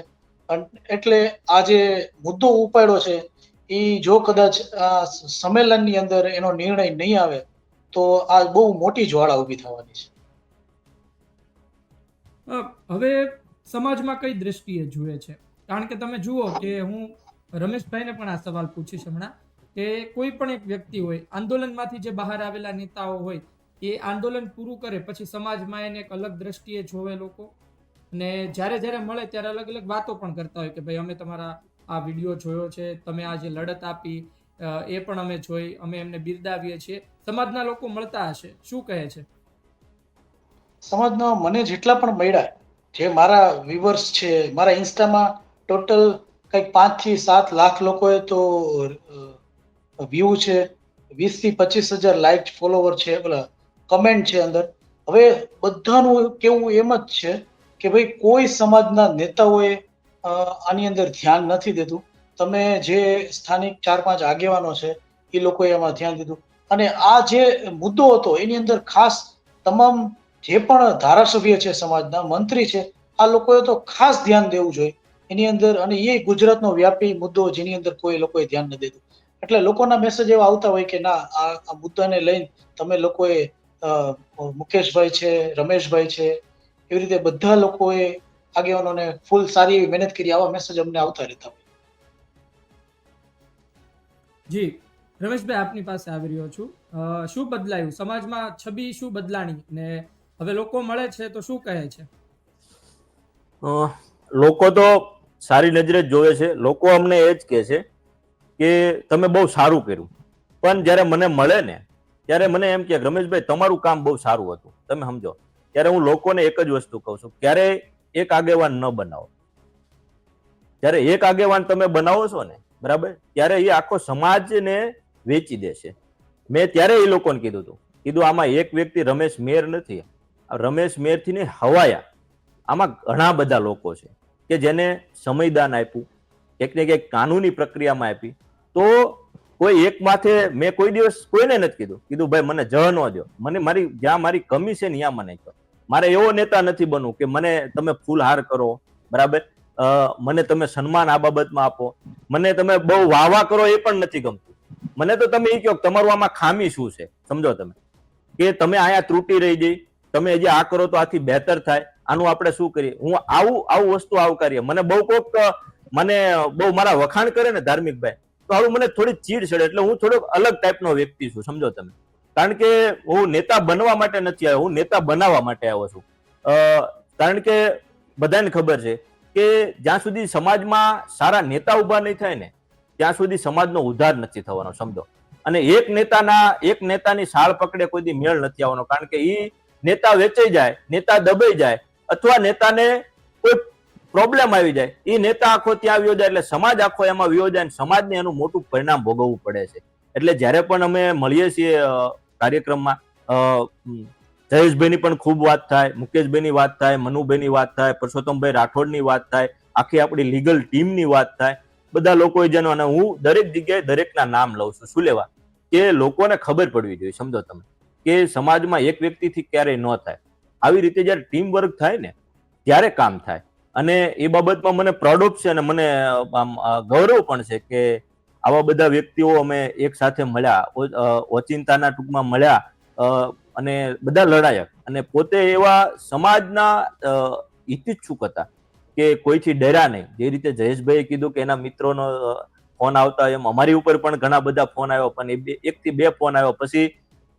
એટલે આ જે મુદ્દો ઉપાડ્યો છે એ જો કદાચ આ સંમેલનની અંદર એનો નિર્ણય નહીં આવે તો આ બહુ મોટી જ્વાળા ઊભી થવાની છે. હવે સમાજમાં કઈ દ્રષ્ટિએ જુએ છે? કારણ કે તમે જુઓ કે હું રમેશભાઈને પણ આ સવાલ પૂછીશ હમણાં કે કોઈ પણ એક વ્યક્તિ હોય, આંદોલનમાંથી જે બહાર આવેલા નેતાઓ હોય, એ આંદોલન પૂરું કરે પછી સમાજમાં એને એક અલગ દ્રષ્ટિએ જોવે લોકો, અને જ્યારે મળે ત્યારે અલગ અલગ વાતો પણ કરતા હોય કે ભાઈ અમે તમારા આ વિડીયો જોયો છે, તમે આ જે લડત આપી એ પણ અમે જોઈ, અમે એમને બિરદાવીએ છીએ. સમાજના લોકો મળતા હશે, શું કહે છે? સમાજના મને જેટલા પણ મળ્યા, જે મારા વ્યુઅર્સ છે, મારા ઇન્સ્ટામાં ટોટલ કંઈક 5 થી 7 લાખ લોકોએ તો વ્યૂ છે, 20 થી 25 હજાર લાઈક ફોલોવર છે, કમેન્ટ છે અંદર. હવે બધાનું કેવું એમ જ છે કે ભાઈ કોઈ સમાજના નેતાઓએ આની અંદર ધ્યાન નથી દેતું. તમે જે સ્થાનિક 4-5 આગેવાનો છે એ લોકોએ એમાં ધ્યાન દીધું. અને આ જે મુદ્દો હતો એની અંદર ખાસ તમામ જે પણ ધારાસભ્ય છે, સમાજના મંત્રી છે, આ લોકોએ તો ખાસ ધ્યાન દેવું જોઈએ એની અંદર. અને એ ગુજરાતનો વ્યાપી મુદ્દો જેની અંદર કોઈ લોકોએ ધ્યાન ન દીધું. એટલે લોકોના મેસેજ એવા આવતા હોય કે ના આ મુદ્દાને લઈને તમે લોકોએ મુકેશભાઈ છે, રમેશભાઈ છે, એવી રીતે બધા લોકોએ આગેવાનોને ફૂલ સારી એવી મહેનત કરી, આવા મેસેજ અમને આવતા રહેતા હોય. જી રમેશભાઈ, આપની પાસે આવી રહ્યો છું. શું બદલાયું સમાજમાં, છબી શું બદલાણી ને હવે લોકો મળે છે તો શું કહે છે? લોકો તો સારી નજરે જ જોવે છે. લોકો અમને એ જ કહે છે કે તમે બહુ સારું કર્યું. પણ જ્યારે મને મળે ને ત્યારે મને એમ કે રમેશભાઈ તમારું કામ બહુ સારું હતું, તમે સમજો. ત્યારે હું લોકોને એક જ વસ્તુ કહું છું, ક્યારે એક આગેવાન ન બનાવો. જ્યારે એક આગેવાન તમે બનાવો છો ને, બરાબર, ત્યારે એ આખો સમાજને વેચી દેશે. મેં ત્યારે એ લોકોને કીધું આમાં એક વ્યક્તિ રમેશ મેર નથી, રમેશ મેર થી ને હવાયા, આમાં ઘણા બધા લોકો છે કે જેને સમયદાન આપ્યું, એક ને એક કાનૂની પ્રક્રિયામાં આપી. તો કોઈ એક માથે મેં કોઈ દિવસ કોઈને નથી કીધું ભાઈ મને જ ન દો, મને મારી જ્યાં મારી કમી છે ને ત્યાં મને કહો. મારે એવો નેતા નથી બનવું કે મને તમે ફૂલહાર કરો, બરાબર, મને તમે સન્માન આ બાબતમાં આપો, મને તમે બહુ વાહવા કરો એ પણ નથી ગમતું. મને તો તમે એ કહો તમારું આમાં ખામી શું છે, સમજો તમે કે તમે અહીંયા ત્રુટી રહી ગઈ, તમે હજી આ કરો તો આથી બહેતર થાય, આનું આપણે શું કરીએ. હું આવું વસ્તુ આવકારીએ. મને બહુ કોક મને બહુ મારા વખાણ કરે ને ધાર્મિક ભાઈ, તો આવું મને થોડી ચીડ ચડે. એટલે હું થોડોક અલગ ટાઈપનો વ્યક્તિ છું, સમજો તમે. કારણ કે હું નેતા બનવા માટે નથી આવ્યો, હું નેતા બનાવવા માટે આવ્યો છું. કારણ કે બધાને ખબર છે કે જ્યાં સુધી સમાજમાં સારા નેતા ઉભા નહીં થાય ને ત્યાં સુધી સમાજનો ઉદ્ધાર નથી થવાનો, સમજો. અને એક નેતાની સાળ પકડે કોઈ દી મેળ નથી આવવાનો. કારણ કે એ નેતા વેચાઈ જાય, નેતા દબાઈ જાય, અથવા નેતાને કોઈ પ્રોબ્લેમ આવી જાય, એ નેતા આખો ત્યાં વ્યો જાય એટલે સમાજ આખો એમાં વ્યો જાય, સમાજને એનું મોટું પરિણામ ભોગવવું પડે છે. એટલે જ્યારે પણ અમે મળીએ છીએ કાર્યક્રમમાં, જયેશભાઈની પણ ખૂબ વાત થાય, મુકેશભાઈની વાત થાય, મનુભાઈની વાત થાય, પરસોત્તમભાઈ રાઠોડની વાત થાય, આખી આપણી લીગલ ટીમની વાત થાય, બધા લોકો જેનો, અને હું દરેક જગ્યાએ દરેકના નામ લઉં છું. શું લેવા? કે લોકોને ખબર પડવી જોઈએ, સમજો તમે, કે સમાજમાં એક વ્યક્તિથી ક્યારેય ન થાય. આવી રીતે જયારે ટીમ વર્ક થાય ને ત્યારે કામ થાય. અને એ બાબતમાં મને પ્રાઉડ ઓફ છે અને મને ગૌરવ પણ છે કે આવા બધા વ્યક્તિઓ અમે એક સાથે મળ્યા, ઓચિંતાના ટૂંકમાં મળ્યા, અને બધા લડાયક, અને પોતે એવા સમાજના હિતઈચ્છુક હતા કે કોઈથી ડર્યા નહીં. જે રીતે જયેશભાઈએ કીધું કે એના મિત્રોનો ફોન આવતા, એમ અમારી ઉપર પણ ઘણા બધા ફોન આવ્યો, પણ 1 થી 2 ફોન આવ્યો. પછી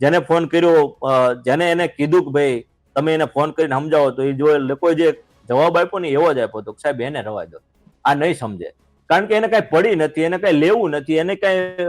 જેને ફોન કર્યો, જેને એને કીધું કે ભાઈ તમે એને ફોન કરીને સમજાવો, તો એ જો લોકો જે જવાબ આપ્યો ને એવો જ આપ્યો હતો, સાહેબ એને રવા દો, આ નહીં સમજે. કારણ કે એને કઈ પડી નથી, એને કઈ લેવું નથી, એને કઈ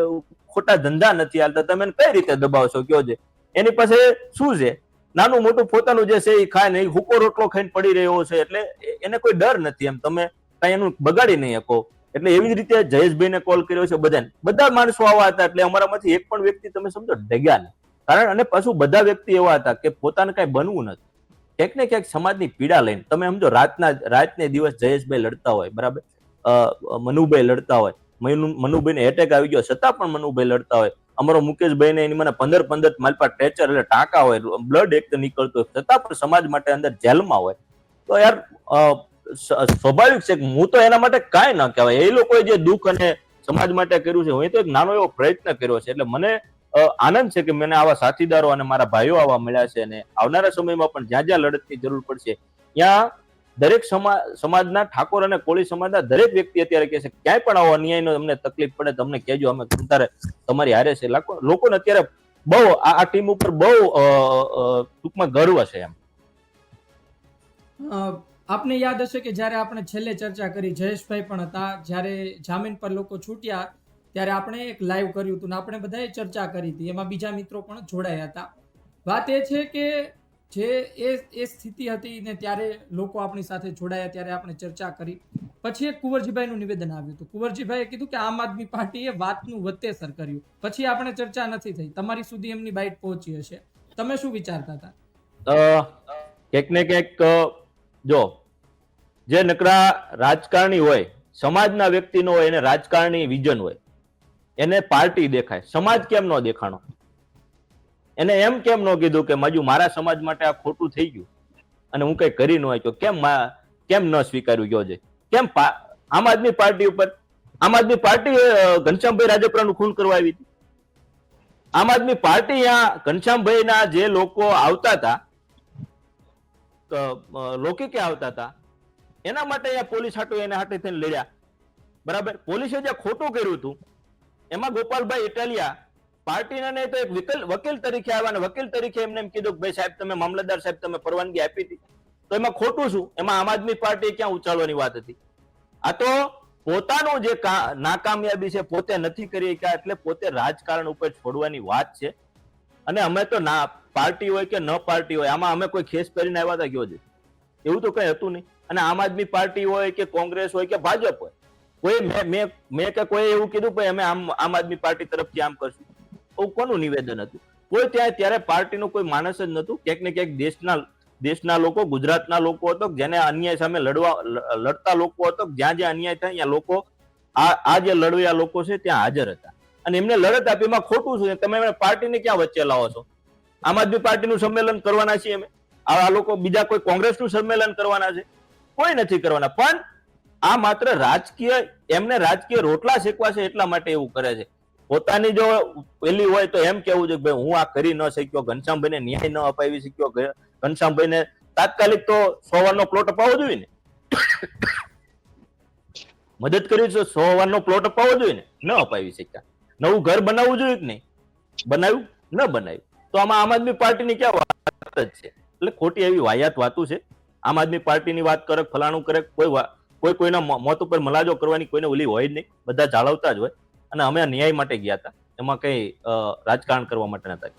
ખોટા ધંધા નથી હાલતા, તમે એને કઈ રીતે દબાવશો કયો છે? એની પાસે શું છે? નાનું મોટું પોતાનું જે છે એ ખાય ને, એ હુકો રોટલો ખાઈને પડી રહ્યો છે, એટલે એને કોઈ ડર નથી. એમ તમે કઈ એનું બગાડી નહીં શકો. એટલે એવી જ રીતે જયેશભાઈને કોલ કર્યો છે, બધા માણસો આવા હતા. એટલે અમારામાંથી એક પણ વ્યક્તિ તમે સમજો ડગ્યા નહીં. કારણ, અને પાછું બધા વ્યક્તિ એવા હતા કે પોતાને કઈ બનવું નથી, ક્યાંક ને ક્યાંક સમાજની પીડા લઈને. તમે સમજો રાતને દિવસ જયેશભાઈ લડતા હોય, બરાબર, મનુભાઈ લડતા હોય, મનુભાઈને એટેક આવી ગયો છતાં પણ મનુભાઈ લડતા હોય, અમારો મુકેશભાઈ ને એની મને 15 માલપા ટ્રેચર એટલે ટાંકા હોય, બ્લડ એક નીકળતો હોય, છતાં પણ સમાજ માટે અંદર જેલમાં હોય. તો યાર સ્વાભાવિક છે કે હું તો એના માટે કાંઈ ના કહેવાય. એ લોકોએ જે દુઃખ અને સમાજ માટે કર્યું છે, હું તો એક નાનો એવો પ્રયત્ન કર્યો છે. એટલે મને આનંદ છે કે મને આવા સાથીદારો અને મારા ભાઈઓ આવા મળ્યા છે. અને આવનારા સમયમાં પણ જ્યાં જ્યાં લડતની જરૂર પડશે ત્યાં દરેક સમાજના, ઠાકોર અને કોળી સમાજના દરેક વ્યક્તિ અત્યારે કહે છે ક્યાંય પણ આવો અન્યાયનો તમને તકલીફ પડે તમને કહેજો, અમે તમારી હારે છે. લોકોને અત્યારે બહુ આ ટીમ ઉપર બહુ ટૂંકમાં ગર્વ છે. એમ આપને યાદ હશે કે જ્યારે આપણે છેલ્લે ચર્ચા કરી, જયેશભાઈ પણ હતા, જ્યારે જામીન પર લોકો છૂટ્યા ત્યારે આપણે એક લાઈવ કર્યું હતું ને આપણે બધાએ ચર્ચા કરી હતી, એમાં બીજા મિત્રો પણ જોડાયા હતા. વાત એ છે કે જે એ સ્થિતિ હતી ને ત્યારે લોકો આપણી સાથે જોડાયા, ત્યારે આપણે ચર્ચા કરી. પછી એક કુંવરજીભાઈનું નિવેદન આવ્યું હતું. કુંવરજીભાઈએ કીધું કે આમ આદમી પાર્ટીએ વાતનું વત્તેસર કર્યું, પછી આપણે ચર્ચા નથી થઈ. તમારી સુધી એમની બાઇટ પહોંચી હશે, તમે શું વિચારતા હતા? ક્યાંક ને ક્યાંક જો જે નકરા રાજકારણી હોય, સમાજના વ્યક્તિનો હોય, એને રાજકારણી વિઝન હોય, એને પાર્ટી દેખાય. સમાજ કેમ ન દેખાણો? એને એમ કેમ ન કીધું કે મજુ મારા સમાજ માટે આ ખોટું થઈ ગયું અને હું કઈ કરી ન શક્યો, કેમ ન સ્વીકાર્યું ગયો છે? કેમ આમ આદમી પાર્ટી ઉપર, આમ આદમી પાર્ટી ઘનશ્યામભાઈ રાજપરાનું ખૂન કરવા આવી હતી. આમ આદમી પાર્ટી અહીંયા ઘનશ્યામભાઈના જે લોકો આવતા હતા, લોકિકે આવતા હતા, એના માટે અહીંયા પોલીસ હાટો એને હાટે થઈને લડ્યા, બરાબર. પોલીસે જે ખોટું કર્યું હતું એમાં ગોપાલભાઈ ઇટાલિયા પાર્ટીના ને તો એક વકીલ તરીકે આવ્યા અને વકીલ તરીકે એમને એમ કીધું કે ભાઈ સાહેબ તમે મામલતદાર સાહેબ તમે પરવાનગી આપી હતી, તો એમાં ખોટું શું? એમાં આમ આદમી પાર્ટી ક્યાં ઉછાળવાની વાત હતી? આ તો પોતાનું જે નાકામયાબી છે પોતે નથી કરી શક્યા એટલે પોતે રાજકારણ ઉપર છોડવાની વાત છે. અને અમે તો ના પાર્ટી હોય કે ન પાર્ટી હોય, આમાં અમે કોઈ ખેસ પહેરીને આવ્યા હતા ગયો છે એવું તો કઈ હતું નહીં. અને આમ આદમી પાર્ટી હોય કે કોંગ્રેસ હોય કે ભાજપ હોય, કોઈ મેં કે કોઈ એવું કીધું ભાઈ અમે આમ આદમી પાર્ટી તરફથી આમ કરશું, કોનું નિવેદન હતું? કોઈ ત્યારે પાર્ટીનું કોઈ માણસ જ નતું. ક્યાંક ને ક્યાંક દેશના લોકો, ગુજરાતના લોકો હતો, જેને અન્યાય સામે લડતા લોકો હતો, જ્યાં જ્યાં અન્યાય થાય ત્યાં લોકો, આ જે લડવૈયા લોકો છે ત્યાં હાજર હતા અને એમને લડત આપી. એમાં ખોટું શું? તમે પાર્ટીને ક્યાં વચ્ચે લાવો છો? આમ આદમી પાર્ટીનું સંમેલન કરવાના છીએ અમે, આ લોકો બીજા કોઈ કોંગ્રેસનું સંમેલન કરવાના છે? કોઈ નથી કરવાના. પણ આ માત્ર રાજકીય, એમને રાજકીય રોટલા શેકવા છે એટલા માટે એવું કરે છે. પોતાની જો પેલી હોય તો એમ કેવું છે કે ભાઈ હું આ કરી ન શક્યો, ઘનશ્યામભાઈને ન્યાય ન અપાવી શક્યો, ઘનશ્યામભાઈને તાત્કાલિક તો 100 વારનો પ્લોટ અપાવવો જોઈએ ને. મદદ કરી તો 100 વારનો પ્લોટ અપાવવો જોઈએ ને, ન અપાવી શક્યા. નવું ઘર બનાવવું જોઈએ કે નહીં, બનાવ્યું ન બનાવ્યું. તો આમાં આમ આદમી પાર્ટીની ક્યાં વાત જ છે? એટલે ખોટી એવી વાહિયાત વાતું છે. આમ આદમી પાર્ટીની વાત કરે, ફલાણું કરે, કોઈના મોત ઉપર મલાજો કરવાની કોઈને ઓલી હોય જ નહીં, બધા જાળવતા જ હોય. અને અમે ન્યાય માટે ગયા હતા, એમાં કઈ રાજકારણ કરવા માટે નતા.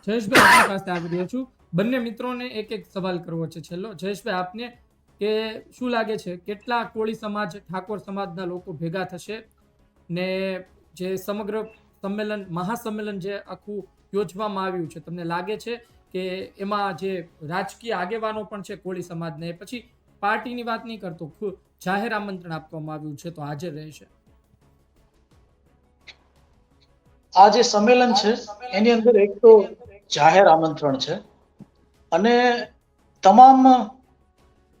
જયેશભાઈ આપની પાસે આવી રહ્યો છું. બંને મિત્રોને એક એક સવાલ કરવો છે છેલ્લો. જયેશભાઈ આપને કે શું લાગે છે કેટલા કોળી સમાજ ઠાકોર સમાજના લોકો ભેગા થશે ને જે સમગ્ર સંમેલન મહાસંમેલન જે આખું યોજવામાં આવ્યું છે, તમને લાગે છે કે એમાં જે રાજકીય આગેવાનો પણ છે કોળી સમાજને, પછી પાર્ટીની વાત નહીં કરતો, જાહેર આમંત્રણ આપવામાં આવ્યું છે તો હાજર રહેશે? આ જે સંમેલન છે એની અંદર એક તો જાહેર આમંત્રણ છે અને તમામ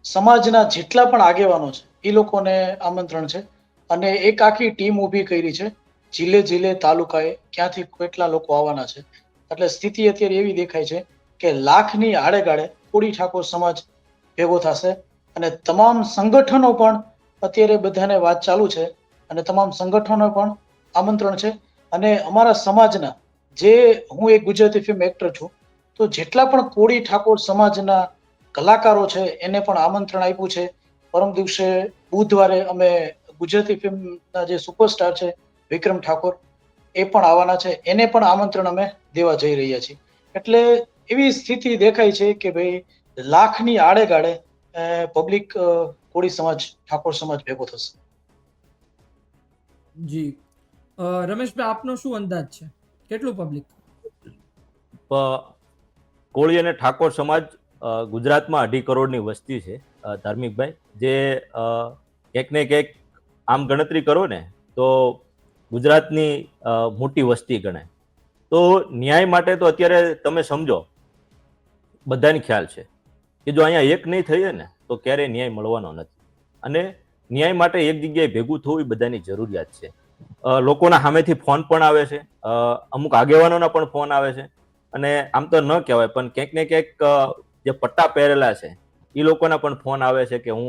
સમાજના જેટલા પણ આગેવાનો છે એ લોકોને આમંત્રણ છે અને એક આખી ટીમ ઊભી કરી છે. જિલ્લે જિલ્લે તાલુકાએ ક્યાંથી કેટલા લોકો આવવાના છે. એટલે સ્થિતિ અત્યારે એવી દેખાય છે કે લાખની આડેગાળે કોળી ઠાકોર સમાજ ભેગો થશે અને તમામ સંગઠનો પણ અત્યારે બધાને વાત ચાલુ છે અને તમામ સંગઠનો પણ આમંત્રણ છે. અને અમારા સમાજના જે હું એક ગુજરાતી ફિલ્મ એક્ટર છું, તો જેટલા પણ કોળી ઠાકોર સમાજના કલાકારો છે એને પણ આમંત્રણ આપ્યું છે. પરમ દિવસે બુધવારે અમે ગુજરાતી ફિલ્મના જે સુપરસ્ટાર છે વિક્રમ ઠાકોર એ પણ આવવાના છે, એને પણ આમંત્રણ અમે દેવા જઈ રહ્યા છીએ. એટલે એવી સ્થિતિ દેખાય છે કે ભાઈ લાખની આડેગાળે પબ્લિક કોળી સમાજ ઠાકોર સમાજ ભેગો થશે. જી રમેશભાઈ આપનો શું અંદાજ છે, કેટલું પબ્લિક? કોળી અને ઠાકોર સમાજ ગુજરાતમાં 2.5 કરોડની વસ્તી છે ધાર્મિકભાઈ, જે ક્યાંક ને ક્યાંક આમ ગણતરી કરો ને તો ગુજરાતની મોટી વસ્તી ગણાય. તો ન્યાય માટે તો અત્યારે તમે સમજો, બધાને ખ્યાલ છે કે જો અહીંયા એક નહીં થઈએ ને તો ક્યારેય ન્યાય મળવાનો નથી. અને ન્યાય માટે એક જગ્યાએ ભેગું થવું એ બધાની જરૂરિયાત છે. લોકોના સામેથી ફોન પણ આવે છે, અમુક આગેવાનોના પણ ફોન આવે છે. અને આમ તો ન કહેવાય પણ ક્યાંક ને ક્યાંક જે પટ્ટા પહેરેલા છે એ લોકોના પણ ફોન આવે છે કે હું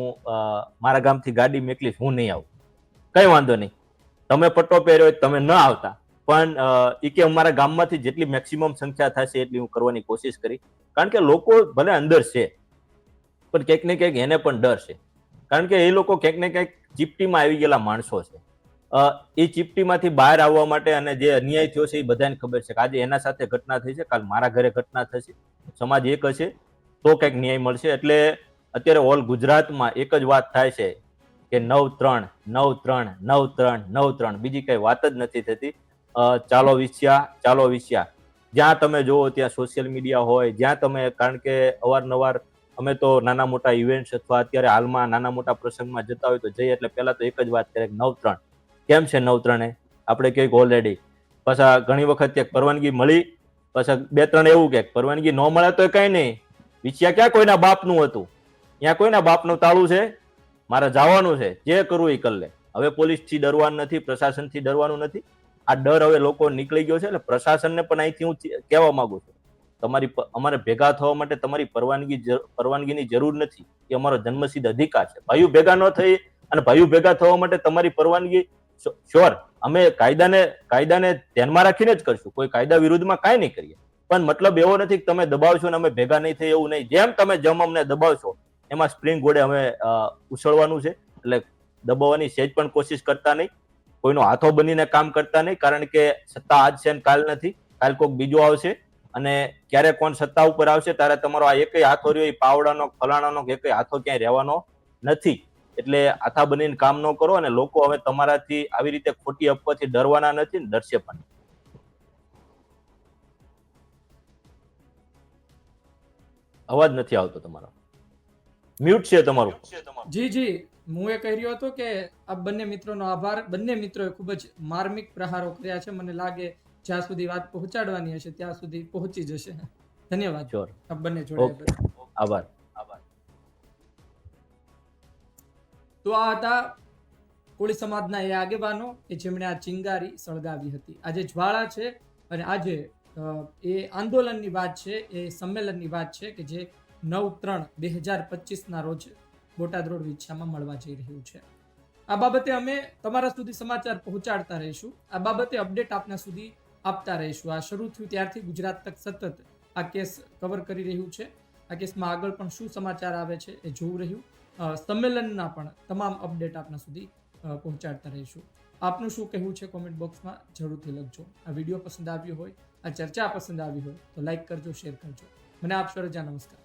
મારા ગામથી ગાડી મોકલીશ, હું નહીં આવું. કઈ વાંધો નહીં, તમે પટ્ટો પહેર્યો હોય તમે ન આવતા, પણ એ કે અમારા ગામમાંથી જેટલી મેક્સિમમ સંખ્યા થશે એટલી હું કરવાની કોશિશ કરી. કારણ કે લોકો ભલે અંદર છે પણ ક્યાંક ને ક્યાંક એને પણ ડર છે. કારણ કે એ લોકો ક્યાંક ને ક્યાંક ચીપટીમાં આવી ગયેલા માણસો છે. એ ચીપટીમાંથી બહાર આવવા માટે અને જે અન્યાય થયો છે એ બધાને ખબર છે કે આજે એના સાથે ઘટના થઈ છે, કાલ મારા ઘરે ઘટના થશે. સમાજ એક હશે તો કંઈક ન્યાય મળશે. એટલે અત્યારે ઓલ ગુજરાતમાં એક જ વાત થાય છે કે 9-3, 9-3, 9-3, 9-3, બીજી કઈ વાત જ નથી થતી. ચાલો વિસ્યા જ્યાં તમે જોવો ત્યાં સોશિયલ મીડિયા હોય, જ્યાં તમે, કારણ કે અવારનવાર અમે તો નાના મોટા ઇવેન્ટ્સ અથવા અત્યારે હાલમાં નાના મોટા પ્રસંગમાં જતા હોય તો જઈએ એટલે પહેલા તો એક જ વાત કરે કે 9-3 કેમ છે. 9-3 આપણે કઈક ઓલરેડી પાછા ઘણી વખત ક્યાંક પરવાનગી મળી, પાછા 2-3 એવું કે પરવાનગી ન મળે તો કઈ નહીં, વિસ્યા ક્યાં કોઈના બાપનું હતું, ત્યાં કોઈના બાપનું તાળું છે, મારે જવાનું છે, જે કરવું એ કરી લે. હવે પોલીસથી ડરવાનું નથી, પ્રશાસનથી ડરવાનું નથી. આ ડર હવે લોકો નીકળી ગયો છે. એટલે પ્રશાસનને પણ અહીંથી હું કહેવા માંગુ છું, અમારે ભેગા થવા માટે તમારી પરવાનગીની જરૂર નથી. એ અમારો જન્મસિદ્ધ અધિકાર છે. ભાઈઓ ભેગા ન થઈ અને ભાઈઓ ભેગા થવા માટે તમારી પરવાનગી શ્યોર અમે કાયદાને ધ્યાનમાં રાખીને જ કરશું, કોઈ કાયદા વિરુદ્ધમાં કાંઈ નહીં કરીએ. પણ મતલબ એવો નથી કે તમે દબાવશો ને અમે ભેગા નહીં થઈ, એવું નહીં. જેમ અમને દબાવશો એમાં સ્પ્રિંગ ગોળે અમે ઉછળવાનું છે. એટલે દબાવવાની સહેજ પણ કોશિશ કરતા નહીં, કોઈનો હાથો બનીને કામ કરતા નહીં. કારણ કે સત્તા આજ છે ને કાલ નથી, કાલ કોઈક બીજો આવશે અને ક્યારે કોણ સત્તા ઉપર આવશે ત્યારે તમારો આ એકય હાથો રહ્યો એ પાવડાનો ફલાણાનો એકય હાથો ક્યાંય રહેવાનો નથી. એટલે હાથા બનીને કામ ન કરો. અને લોકો હવે તમારાથી આવી રીતે ખોટી અફવાથી ડરવાના નથી ને ડરશે પણ. અવાજ નથી આવતો તમારો, મ્યુટ છે તમારું. જી હું એ કહી રહ્યો હતો કે આ બંને મિત્રોનો આભાર. બંને મિત્રોએ ખૂબ જ માર્મિક પ્રહારો કર્યા છે. મને લાગે જ્યાં સુધી વાત પહોંચાડવાની હશે ત્યાં સુધી પહોંચી જશે. ધન્યવાદ. શ્યોર. આપ બંને જોડાયા. આભાર. તો આ હતા કોળી સમાજના એ આગેવાનો કે જેમણે આ ચિંગારી સળગાવી હતી. આજે જ્વાળા છે અને આજે એ આંદોલનની વાત છે, એ સંમેલનની વાત છે કે જે 9/3/2025 રોજ બોટાદ રોડ વિછિયામાં મળવા જઈ રહ્યું છે. આ બાબતે અમે તમારા સુધી સમાચાર પહોંચાડતા રહીશું. આ બાબતે અપડેટ આપના સુધી આપતા રહીશું. આ શરૂ થયું ત્યારથી ગુજરાત તક સતત આ કેસ કવર કરી રહ્યું છે. આ કેસમાં આગળ પણ શું સમાચાર આવે છે એ જોવું રહ્યું. સંમેલનના પણ તમામ અપડેટ આપના સુધી પહોંચાડતા રહીશું. આપનું શું કહેવું છે કોમેન્ટ બોક્સમાં જરૂરથી લખજો. આ વિડીયો પસંદ આવ્યો હોય, આ ચર્ચા પસંદ આવી હોય તો લાઈક કરજો, શેર કરજો. મને આપશો રજા. નમસ્કાર.